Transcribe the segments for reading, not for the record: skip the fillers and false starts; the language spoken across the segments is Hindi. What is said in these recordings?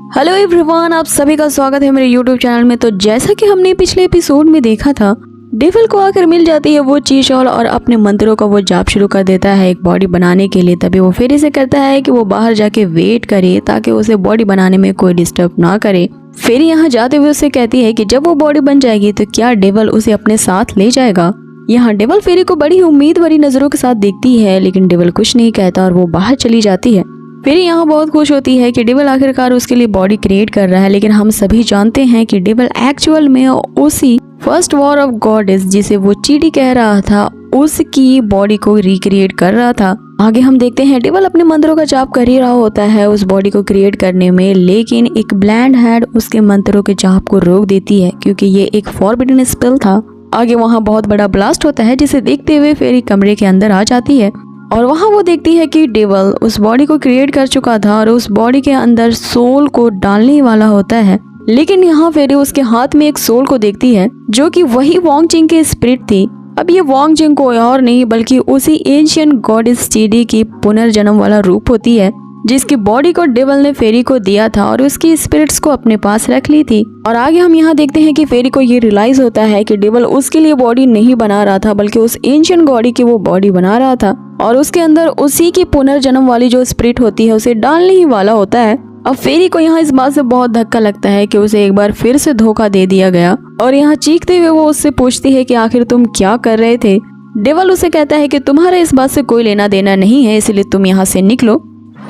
हेलो एवरीवन, आप सभी का स्वागत है मेरे यूट्यूब चैनल में। तो जैसा कि हमने पिछले एपिसोड में देखा था, डेविल को आकर मिल जाती है वो चीज और अपने मंत्रों का वो जाप शुरू कर देता है एक बॉडी बनाने के लिए। तभी वो फेरी से कहता है कि वो बाहर जाके वेट करे ताकि उसे बॉडी बनाने में कोई डिस्टर्ब ना करे। फेरी यहाँ जाते हुए उसे कहती है कि जब वो बॉडी बन जाएगी तो क्या डेविल उसे अपने साथ ले जाएगा। यहाँ डेविल फेरी को बड़ी उम्मीद भरी नजरों के साथ देखती है, लेकिन डेविल कुछ नहीं कहता और वो बाहर चली जाती है। फेरी यहाँ बहुत खुश होती है कि डेविल आखिरकार उसके लिए बॉडी क्रिएट कर रहा है, लेकिन हम सभी जानते हैं कि डेविल एक्चुअल में उसी फर्स्ट वॉर ऑफ गॉडेस, जिसे वो चीटी कह रहा था, उसकी बॉडी को रिक्रिएट कर रहा था। आगे हम देखते हैं डेविल अपने मंत्रों का जाप कर ही रहा होता है उस बॉडी को क्रिएट करने में, लेकिन एक ब्लैंड हैंड उसके मंत्रों के जाप को रोक देती है क्योंकि ये एक फॉरबिडन स्पेल था। आगे वहाँ बहुत बड़ा ब्लास्ट होता है जिसे देखते हुए फेरी कमरे के अंदर आ जाती है और वहाँ वो देखती है कि डेविल उस बॉडी को क्रिएट कर चुका था और उस बॉडी के अंदर सोल को डालने वाला होता है। लेकिन यहाँ फेरी उसके हाथ में एक सोल को देखती है जो कि वही वोंग चिंग की स्पिरिट थी। अब ये वोंग चिंग कोई और नहीं बल्कि उसी एंशिएंट गॉडेस चीडी की पुनर्जन्म वाला रूप होती है, जिसकी बॉडी को डेविल ने फेरी को दिया था और उसकी स्पिरिट्स को अपने पास रख ली थी। और आगे हम यहाँ देखते हैं कि फेरी को ये रियलाइज होता है कि डेविल उसके लिए बॉडी नहीं बना रहा था बल्कि उस एंशिएंट गॉडी की वो बॉडी बना रहा था और उसके अंदर उसी की पुनर्जन्म वाली जो स्पिरिट होती है उसे डालने ही वाला होता है। अब फेरी को यहाँ इस बात से बहुत धक्का लगता है कि उसे एक बार फिर से धोखा दे दिया गया और यहाँ चीखते हुए वो उससे पूछती है कि आखिर तुम क्या कर रहे थे। डेविल उसे कहता है कि तुम्हारा इस बात से कोई लेना देना नहीं है, इसलिए तुम यहाँ से निकलो।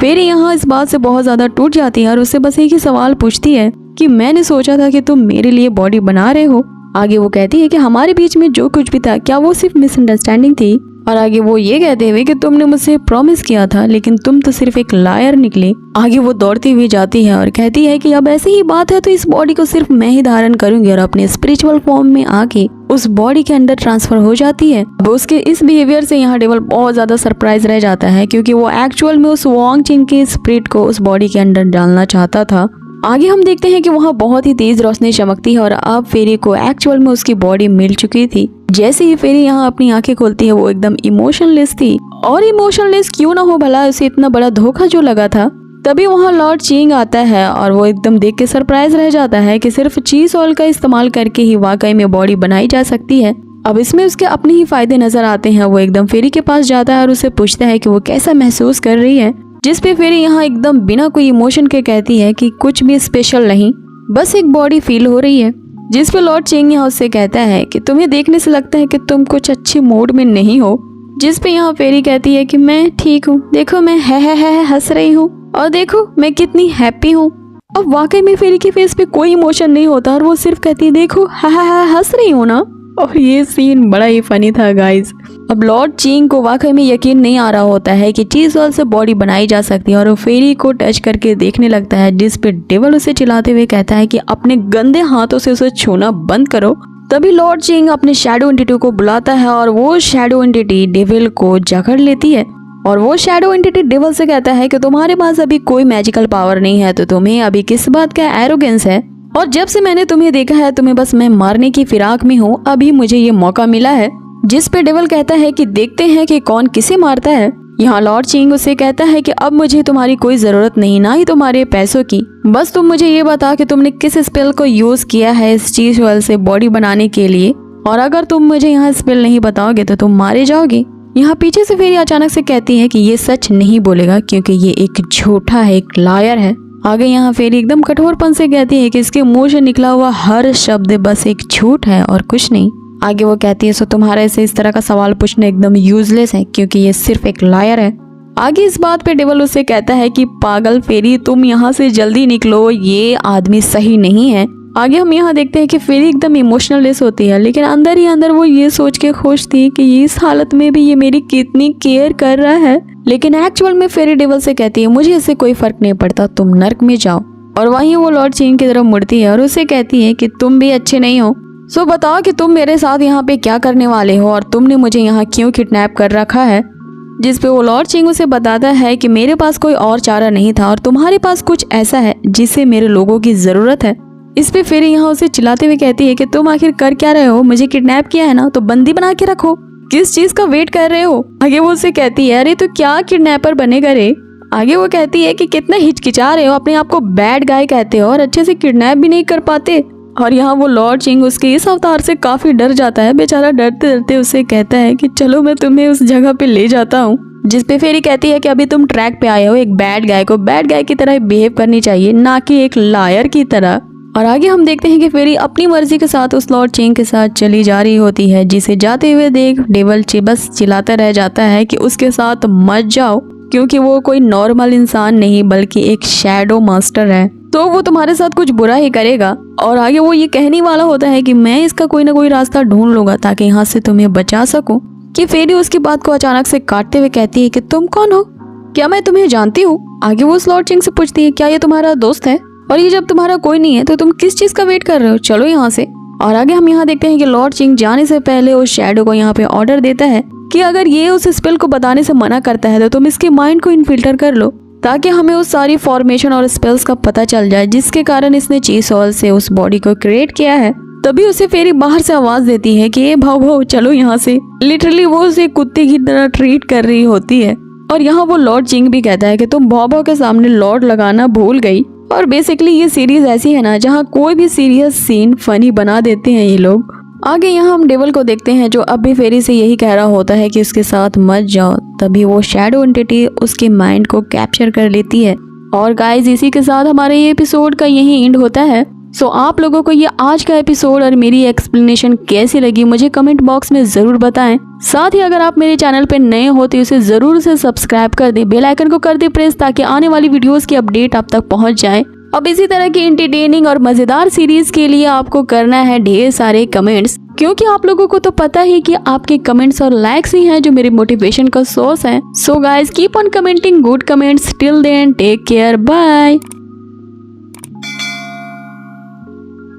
फेरी यहाँ इस बात से बहुत ज्यादा टूट जाती है और उससे बस एक ही सवाल पूछती है कि मैंने सोचा था कि तुम मेरे लिए बॉडी बना रहे हो। आगे वो कहती है कि हमारे बीच में जो कुछ भी था क्या वो सिर्फ मिसअंडरस्टैंडिंग थी। और आगे वो ये कहते हुए कि तुमने मुझसे प्रॉमिस किया था लेकिन तुम तो सिर्फ एक लायर निकले। आगे वो दौड़ती हुई जाती है और कहती है कि अब ऐसी ही बात है तो इस बॉडी को सिर्फ मैं ही धारण करूंगी और अपने स्पिरिचुअल फॉर्म में आके उस बॉडी के अंदर ट्रांसफर हो जाती है। अब उसके इस बिहेवियर से यहाँ डेविल बहुत ज्यादा सरप्राइज रह जाता है क्योंकि वो एक्चुअल में उस वोंग चिंग की स्पिरिट को उस बॉडी के अंदर डालना चाहता था। आगे हम देखते हैं कि वहाँ बहुत ही तेज रोशनी चमकती है और अब फेरी को एक्चुअल में उसकी बॉडी मिल चुकी थी। जैसे ही फेरी यहाँ अपनी आंखें खोलती है वो एकदम इमोशनलेस थी और इमोशनलेस क्यों ना हो भला, उसे इतना बड़ा धोखा जो लगा था। तभी वहाँ लॉर्ड चिंग आता है और वो एकदम देख के सरप्राइज रह जाता है कि सिर्फ चीज ऑयल का इस्तेमाल करके ही वाकई में बॉडी बनाई जा सकती है। अब इसमें उसके अपने ही फायदे नजर आते हैं। वो एकदम फेरी के पास जाता है और उसे पूछता है कि वो कैसा महसूस कर रही है, जिस पे फेरी यहाँ एकदम बिना कोई इमोशन के कहती है कि कुछ भी स्पेशल नहीं, बस एक बॉडी फील हो रही है। जिस पे लॉर्ड चिंग यहाँ उससे कहता है कि तुम्हें देखने से लगता है कि तुम कुछ अच्छे मूड में नहीं हो। जिस पे यहाँ फेरी कहती है कि मैं ठीक हूँ, देखो मैं है हंस रही हूँ और देखो मैं कितनी हैप्पी हूँ। अब वाकई में फेरी के फेस पे कोई इमोशन नहीं होता और वो सिर्फ कहती है देखो हंस रही हूँ ना। और ये सीन बड़ा ही फनी था गाइज। अब लॉर्ड चिंग को वाकई में यकीन नहीं आ रहा होता है कि चीज ऑयल से बॉडी बनाई जा सकती है और वो फेरी को टच करके देखने लगता है, जिस पे डेविल उसे चिल्लाते हुए कहता है कि अपने गंदे हाथों से उसे छूना बंद करो। तभी लॉर्ड चिंग अपने शैडो एंटिटी को बुलाता है और वो शैडो एंटिटी डेविल को जकड़ लेती है और वो शैडो एंटिटी डेविल से कहता है कि तुम्हारे पास अभी कोई मैजिकल पावर नहीं है तो तुम्हें अभी किस बात का एरोगेंस है, और जब से मैंने तुम्हें देखा है तुम्हें बस मैं मारने की फिराक में हूँ, अभी मुझे ये मौका मिला है। जिस पे डेविल कहता है कि देखते हैं कि कौन किसे मारता है। यहाँ लॉर्ड चिंग उसे कहता है कि अब मुझे तुम्हारी कोई जरूरत नहीं, ना ही तुम्हारे पैसों की, बस तुम मुझे ये बता कि तुमने किस स्पेल को यूज किया है इस चीज ऑयल से बॉडी बनाने के लिए, और अगर तुम मुझे यहाँ स्पेल नहीं बताओगे तो तुम मारे जाओगे। यहाँ पीछे से फेरी अचानक से कहती है कि ये सच नहीं बोलेगा क्योंकि ये एक झूठा है, एक लायर है। आगे यहाँ फेरी एकदम कठोरपन से कहती है कि इसके मुंह से निकला हुआ हर शब्द बस एक झूठ है और कुछ नहीं। आगे वो कहती है सो तुम्हारे से इस तरह का सवाल पूछना एकदम यूजलेस है क्योंकि ये सिर्फ एक लायर है। आगे इस बात पे डेविल उससे कहता है कि पागल फेरी तुम यहाँ से जल्दी निकलो, ये आदमी सही नहीं है। आगे हम यहाँ देखते हैं कि फेरी एकदम इमोशनलेस होती है, लेकिन अंदर ही अंदर वो ये सोच के खुश थी कि इस हालत में भी ये मेरी कितनी केयर कर रहा है। लेकिन एक्चुअल में फेरी डेविल से कहती है मुझे इससे कोई फर्क नहीं पड़ता, तुम नर्क में जाओ। और वहीं वो लॉर्ड चिंग की तरफ मुड़ती है और उसे कहती है कि तुम भी अच्छे नहीं हो, सो बताओ कि तुम मेरे साथ यहाँ पे क्या करने वाले हो और तुमने मुझे यहाँ क्यों किडनैप कर रखा है। जिस पे वो लॉर्ड चिंग उसे बताता है कि मेरे पास कोई और चारा नहीं था और तुम्हारे पास कुछ ऐसा है जिसे मेरे लोगों की जरूरत है। इस पे फेरी यहाँ उसे चिल्लाते हुए कहती है कि तुम आखिर कर क्या रहे हो, मुझे किडनैप किया है ना तो बंदी बना के रखो, किस चीज का वेट कर रहे हो। आगे वो उसे कहती है अरे तो क्या किडनैपर बनेगा रे, आगे वो कहती है कि कितना हिचकिचा रहे हो, अपने आप को बैड गाय कहते हो और अच्छे से किडनैप भी नहीं कर पाते। और यहाँ वो लॉर्ड चिंग उसके इस अवतार से काफी डर जाता है। बेचारा डरते डरते उसे कहता है कि चलो मैं तुम्हें उस जगह पे ले जाता हूँ। जिस पे फेरी कहती है कि अभी तुम ट्रैक पे आए हो, एक बैड गाय को बैड गाय की तरह बिहेव करनी चाहिए, ना कि एक लायर की तरह। और आगे हम देखते हैं कि फेरी अपनी मर्जी के साथ उस लॉर्ड चिंग के साथ चली जा रही होती है, जिसे जाते हुए देख डेविल बस चिल्लाता रह जाता है कि उसके साथ मत जाओ, क्योंकि वो कोई नॉर्मल इंसान नहीं बल्कि एक शैडो मास्टर है, तो वो तुम्हारे साथ कुछ बुरा ही करेगा। और आगे वो ये कहने वाला होता है कि मैं इसका कोई ना कोई रास्ता ढूंढ लूंगा ताकि यहाँ से तुम्हें बचा सकूं, कि फेरी उसकी बात को अचानक से काटते हुए कहती है कि तुम कौन हो, क्या मैं तुम्हें जानती हूँ। आगे वो उस लॉर्ड चिंग से पूछती है क्या ये तुम्हारा दोस्त है, और ये जब तुम्हारा कोई नहीं है तो तुम किस चीज का वेट कर रहे हो, चलो यहाँ से। और आगे हम यहाँ देखते हैं कि लॉर्ड चिंग जाने से पहले उस शैडो को यहाँ पे ऑर्डर देता है कि अगर ये उस स्पेल को बताने से मना करता है तो तुम इसके माइंड को इन्फिल्टर कर लो, ताकि हमें उस सारी फॉर्मेशन और स्पेल्स का पता चल जाए जिसके कारण इसने ची सॉल से उस बॉडी को क्रिएट किया है। तभी उसे फेरी बाहर से आवाज देती है कि ए भाव भाव चलो यहाँ से। लिटरली वो उसे कुत्ते की तरह ट्रीट कर रही होती है। और यहाँ वो लॉर्ड चिंग भी कहता है कि तुम भाव भाव के सामने लॉर्ड लगाना भूल गई। और बेसिकली ये सीरीज ऐसी है ना जहाँ कोई भी सीरियस सीन फनी बना देते हैं ये लोग। आगे यहाँ हम डेविल को देखते हैं जो अब भी फेरी से यही कह रहा होता है कि उसके साथ मत जाओ। तभी वो शैडो एंटिटी उसके माइंड को कैप्चर कर लेती है। और गाइस इसी के साथ हमारे ये एपिसोड का यही एंड होता है। सो आप लोगों को ये आज का एपिसोड और मेरी एक्सप्लेनेशन कैसी लगी मुझे कमेंट बॉक्स में जरूर बताएं। साथ ही अगर आप मेरे चैनल पे नए हो तो इसे जरूर से सब्सक्राइब कर दे, बेल आइकन को कर दे प्रेस, ताकि आने वाली वीडियोस की अपडेट आप तक पहुंच जाए। अब इसी तरह की एंटरटेनिंग और मजेदार सीरीज के लिए आपको करना है ढेर सारे कमेंट्स, क्योंकि आप लोगों को तो पता ही कि आपके कमेंट्स और लाइक्स ही हैं जो मेरी मोटिवेशन का सोर्स है। So guys keep on commenting good comments. Till then take care, bye.